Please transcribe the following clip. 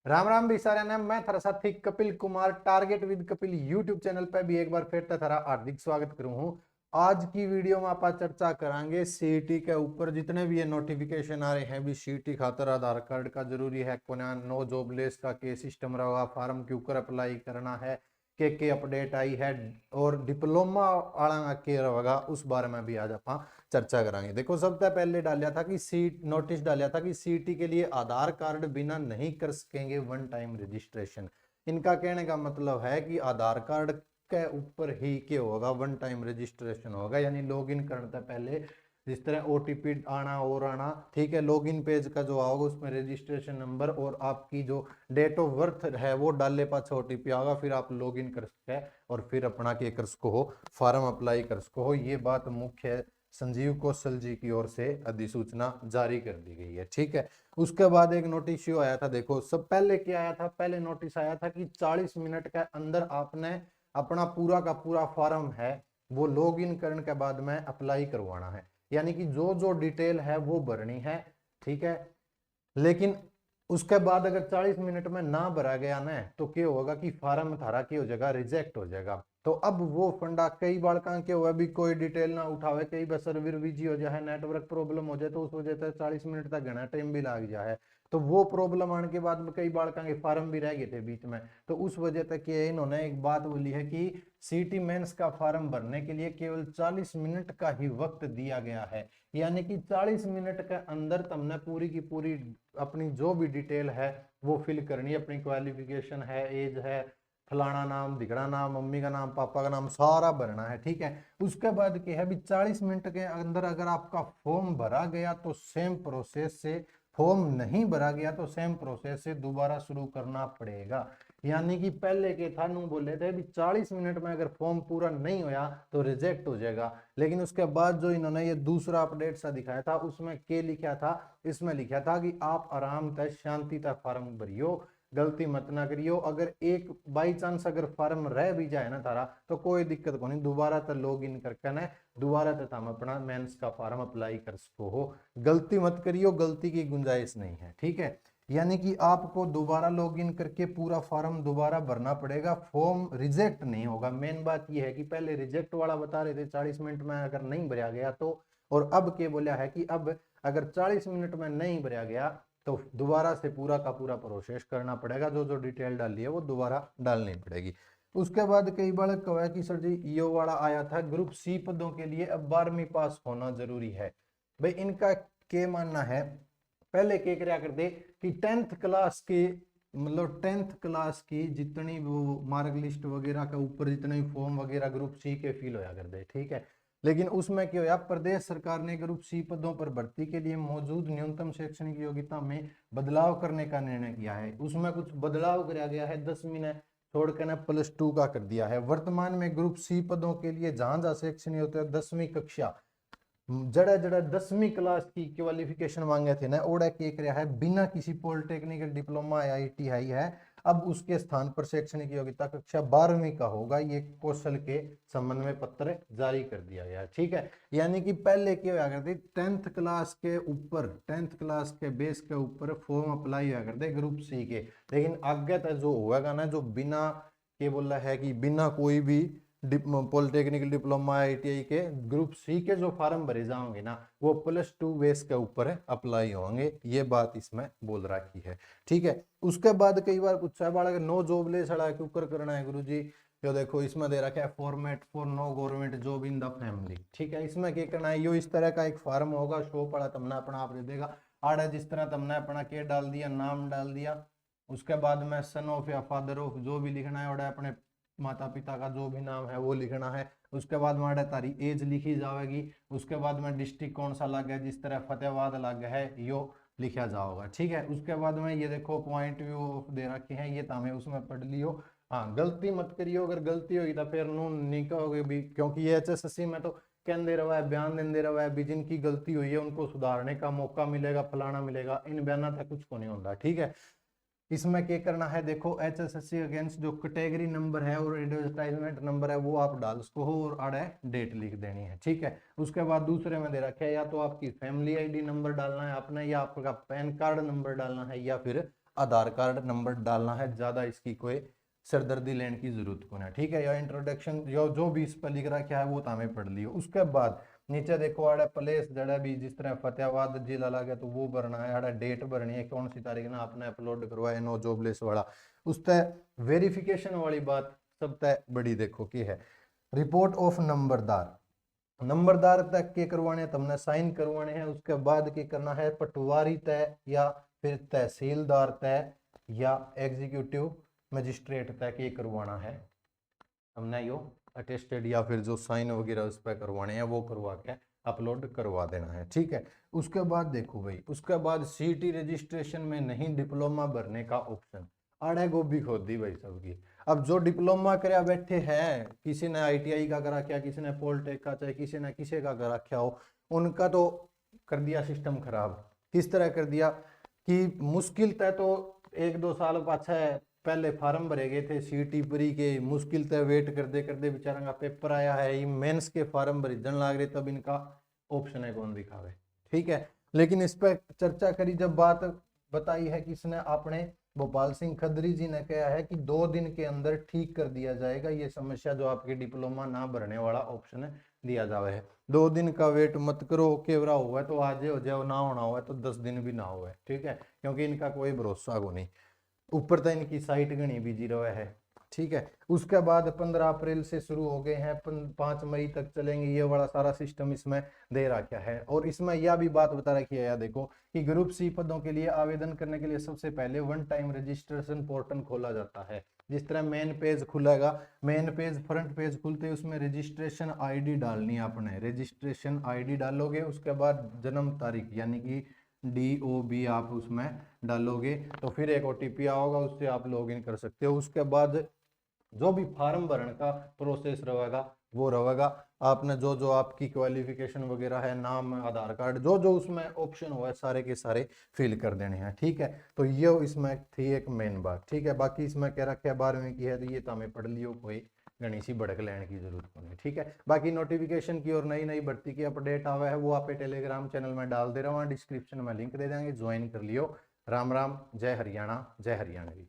राम राम भी सारे ने मैं थारा साथी Kapil Kumar target with Kapil YouTube channel पे भी एक बार फिर थारा हार्दिक स्वागत करूं हूं। आज की वीडियो में आप चर्चा करांगे सीईटी के ऊपर जितने भी ये नोटिफिकेशन आ रहे हैं भी सीईटी खातर आधार कार्ड का जरूरी है कोना नो जॉबलेस का के सिस्टम रहा फॉर्म क्यों कर अप्लाई करना है के अपडेट आई है और डिप्लोमा वाला के रहेगा उस बारे में भी आज आप चर्चा करांगे। देखो सबसे पहले डालिया था कि सीट नोटिस डालिया था कि सीटी के लिए आधार कार्ड बिना नहीं कर सकेंगे वन टाइम रजिस्ट्रेशन। इनका कहने का मतलब है कि आधार कार्ड के ऊपर ही क्या होगा वन टाइम रजिस्ट्रेशन होगा, यानी लॉगिन करने से पहले जिस तरह ओटीपी आना और आना, ठीक है, लॉगिन पेज का जो आओगे उसमें रजिस्ट्रेशन नंबर और आपकी जो डेट ऑफ बर्थ है वो डालने पास ओटीपी आएगा, फिर आप लॉगिन कर सकते हैं और फिर अपना के कर सको हो फॉर्म अप्लाई कर सको हो। ये बात मुख्य संजीव कौशल जी की ओर से अधिसूचना जारी कर दी गई है, ठीक है। उसके बाद एक नोटिस आया था, देखो सब पहले क्या आया था, पहले नोटिस आया था कि 40 मिनट के अंदर आपने अपना पूरा का पूरा फॉर्म है वो लॉग इन करने के बाद में अप्लाई करवाना है, यानी कि जो जो डिटेल है वो भरनी है, ठीक है। लेकिन उसके बाद अगर 40 मिनट में ना भरा गया ना तो क्या होगा कि फार्म थारा क्या हो जाएगा, रिजेक्ट हो जाएगा। तो अब वो फंडा कई बार का क्या हुआ भी कोई डिटेल ना उठावे, कई बार सर्वर बिजी हो जाए, नेटवर्क प्रॉब्लम हो जाए, तो उस वजह से 40 मिनट तक घना टाइम भी लग जाए। तो वो प्रॉब्लम आने के बाद में कई बार का फार्म भी रह गए थे बीच में, तो उस वजह तक ये इन्होंने एक बात बोली है कि सीटी मेंस का फॉर्म भरने के लिए केवल 40 मिनट का ही वक्त दिया गया है, यानी कि 40 मिनट के अंदर तुमने पूरी की पूरी अपनी जो भी डिटेल है वो फिल करनी है, अपनी क्वालिफिकेशन है, एज है, फलाना नाम ढिकड़ा नाम, मम्मी का नाम, पापा का नाम, सारा भरना है, ठीक है। उसके बाद क्या है भी 40 मिनट के अंदर अगर आपका फॉर्म भरा गया तो सेम प्रोसेस से, फॉर्म नहीं भरा गया तो सेम प्रोसेस से दोबारा शुरू करना पड़ेगा। यानी कि पहले के था नू बोले थे भी 40 मिनट में अगर फॉर्म पूरा नहीं होया तो रिजेक्ट हो जाएगा, लेकिन उसके बाद जो इन्होंने ये दूसरा अपडेट सा दिखाया था उसमें क्या लिखा था, इसमें लिखा था कि आप आराम से शांति से फॉर्म भरियो, गलती मत ना करियो। अगर एक बाई चांस अगर फॉर्म रह भी जाए ना तारा तो कोई दिक्कत को नहीं, दोबारा तो लॉग इन करके ना दोबारा तो हम अपना मेंस का फॉर्म अप्लाई कर सको हो। गलती मत करियो, गलती की गुंजाइश नहीं है, ठीक है। यानी कि आपको दोबारा लॉगिन करके पूरा फॉर्म दोबारा भरना पड़ेगा, फॉर्म रिजेक्ट नहीं होगा। मेन बात यह है कि पहले रिजेक्ट वाला बता रहे थे 40 मिनट में अगर नहीं भरा गया तो, और अब क्या बोला है कि अब अगर 40 मिनट में नहीं भरा गया तो दोबारा से पूरा का पूरा प्रोसेस करना पड़ेगा, जो जो डिटेल डाली है वो दोबारा डालनी पड़ेगी। उसके बाद कई बार कहा कि सर जी यो वाला आया था ग्रुप सी पदों के लिए अब 12वीं पास होना जरूरी है। भाई इनका क्या मानना है, पहले क्या क्या करते कि 10th क्लास के मतलब 10th क्लास की जितनी वो मार्क लिस्ट वगैरह के ऊपर जितने भी फॉर्म वगैरह ग्रुप सी के फिल होया करते, ठीक है। लेकिन उसमें क्या होया, प्रदेश सरकार ने ग्रुप सी पदों पर भर्ती के लिए मौजूद न्यूनतम शैक्षणिक योग्यता में बदलाव करने का निर्णय किया है। उसमें कुछ बदलाव किया गया है, 10वीं ने छोड़कर ने +2 का कर दिया है। वर्तमान में ग्रुप सी पदों के लिए जहां जहां शैक्षणिक होता है 10वीं कक्षा, जड़ा जड़ा 10वीं क्लास की क्वालिफिकेशन मांगे थे ना ओड़ा के रहा है बिना किसी पॉलिटेक्निकल डिप्लोमा आईटीआई है, अब उसके स्थान पर शैक्षणिक योग्यता कक्षा 12वीं का होगा। ये कौशल के संबंध में पत्र जारी कर दिया गया, ठीक है। यानी कि पहले क्या हुआ करते 10th क्लास के ऊपर, 10th क्लास के बेस के ऊपर फॉर्म अप्लाई हुआ करते ग्रुप सी के, लेकिन आगे तक जो होगा ना जो बिना क्या बोला है कि बिना कोई भी पॉलिटेक्निकल डिप्लोमा आईटीआई के ग्रुप सी के जो फॉर्म भरे जाओगे ना वो +2 बेस के ऊपर अप्लाई होंगे, ये बात इसमें बोल रखी है, ठीक है। उसके बाद कई बार पूछा है बाड़ा नो जॉबलेस सड़ा के ऊपर करना है गुरु जी, यो देखो इसमें दे रखा है format for no government job in the family, ठीक है। इसमें क्या करना है, यो इस तरह का एक फॉर्म होगा, शो पड़ा तुमने अपना आप दे देगा आड़ा, जिस तरह तुमने अपना के डाल दिया, नाम डाल दिया, उसके बाद में सन ऑफ या फादर ऑफ जो भी लिखना है और अपने माता पिता का जो भी नाम है वो लिखना है। उसके बाद में तारी एज लिखी जाएगी, उसके बाद में डिस्ट्रिक्ट कौन सा लग है, जिस तरह फतेहाबाद लग है यो लिखा जाओगा, ठीक है। उसके बाद में ये देखो पॉइंट व्यू दे रखे हैं, ये तामे उसमें पढ़ लियो। हाँ गलती मत करियो, अगर गलती होगी तो फिर नून नहीं कहोगे भी, क्योंकि ये HSSC में तो कहते रहा है, बयान देते रहा है भी जिनकी गलती हुई है उनको सुधारने का मौका मिलेगा, फलाना मिलेगा, इन बयाना तक कुछ को नहीं होता, ठीक है। इसमें क्या करना है, देखो HSSC अगेंस्ट जो कैटेगरी नंबर है और एडवर्टाइजमेंट नंबर है वो आप डाल सको हो और आड़े डेट लिख देनी है, ठीक है। उसके बाद दूसरे में दे रखे है या तो आपकी फैमिली आईडी नंबर डालना है आपने, या आपका पैन कार्ड नंबर डालना है, या फिर आधार कार्ड नंबर डालना है, ज्यादा इसकी कोई सरदर्दी लेने की जरूरत को ना, ठीक है। या इंट्रोडक्शन जो भी इस पर लिख रखा है वो तो हमें पढ़ लियो। उसके बाद नीचे देखो आड़ा प्लेस जड़ा भी जिस तरह फतेहाबाद जिला लगे तो वो भरना है, आड़ा डेट भरनी है, कौन सी तारीख ना आपने अपलोड करवाया नो जॉबलेस वाला। उस तय वेरिफिकेशन वाली बात सब तय बड़ी देखो की है, रिपोर्ट ऑफ नंबरदार, नंबरदार तक के करवाने तुमने साइन करवाने हैं। उसके बाद के करना है पटवारी तय या फिर तहसीलदार तय या एग्जीक्यूटिव मजिस्ट्रेट तय के करवाना है हमने, यो अटेस्टेड या फिर जो साइन वगैरह उस पर करवाने हैं वो करवा के अपलोड करवा देना है, ठीक है। उसके बाद देखो भाई, उसके बाद सीटी रजिस्ट्रेशन में नहीं डिप्लोमा भरने का ऑप्शन, आड़े गोभी खोदी भाई सबकी। अब जो डिप्लोमा कर बैठे हैं, किसी ने आईटीआई का करा क्या, किसी ने पॉलिटेक का, चाहे किसी ने किसी का करा क्या हो, उनका तो कर दिया सिस्टम खराब। किस तरह कर दिया कि मुश्किल तय तो 1-2 साल पाछे पहले फार्म भरे गए थे सीटी प्री के, मुश्किल तय वेट करते करते बेचारा का पेपर आया है, ये मेंस के फार्म भरने लग रहे, तब इनका ऑप्शन है कौन दिखावे, ठीक है। लेकिन इस पर चर्चा करी जब बात बताई है किसने, आपने भोपाल सिंह खदरी जी ने कहा है कि 2 दिन के अंदर ठीक कर दिया जाएगा ये समस्या, जो आपके डिप्लोमा ना भरने वाला ऑप्शन दिया जावे है। 2 दिन का वेट मत करो, केवरा हुआ है तो आज हो जाए, ना होना हुआ है तो 10 दिन भी ना हुआ, ठीक है, क्योंकि इनका कोई भरोसा को नहीं, ऊपर तो इनकी साइट गणी बिजी रहा है, ठीक है। उसके बाद 15 अप्रैल से शुरू हो गए हैं, 5 मई तक चलेंगे, ये वाला सारा सिस्टम इसमें दे रखा है। और इसमें यह भी बात बता रखी है, या देखो कि ग्रुप सी पदों के लिए आवेदन करने के लिए सबसे पहले 1 टाइम रजिस्ट्रेशन पोर्टल खोला जाता है। जिस तरह मेन पेज खुलेगा, मेन पेज फ्रंट पेज खुलते ही उसमें रजिस्ट्रेशन आईडी डालनी है आपने, रजिस्ट्रेशन आईडी डालोगे, उसके बाद जन्म तारीख यानी कि DOB आप उसमें डालोगे तो फिर एक OTP आओगा, उससे आप लॉगिन कर सकते हो। उसके बाद जो भी फार्म भरने का प्रोसेस रहेगा वो रहेगा, आपने जो जो आपकी क्वालिफिकेशन वगैरह है, नाम, आधार कार्ड, जो जो उसमें ऑप्शन हुआ है सारे के सारे फिल कर देने हैं, ठीक है। तो ये इसमें थी एक मेन बात, ठीक है। बाकी इसमें क्या रखा है 12वीं की है तो ये तो हमें पढ़ लियो, कोई घनी सी भड़क लेने की जरूरत नहीं, ठीक है। बाकी नोटिफिकेशन की और नई नई भर्ती की अपडेट आवा है वो आप टेलीग्राम चैनल में डाल दे रहा हूँ, डिस्क्रिप्शन में लिंक दे देंगे, ज्वाइन कर लियो। राम राम, जय हरियाणा, जय हरियाणवी।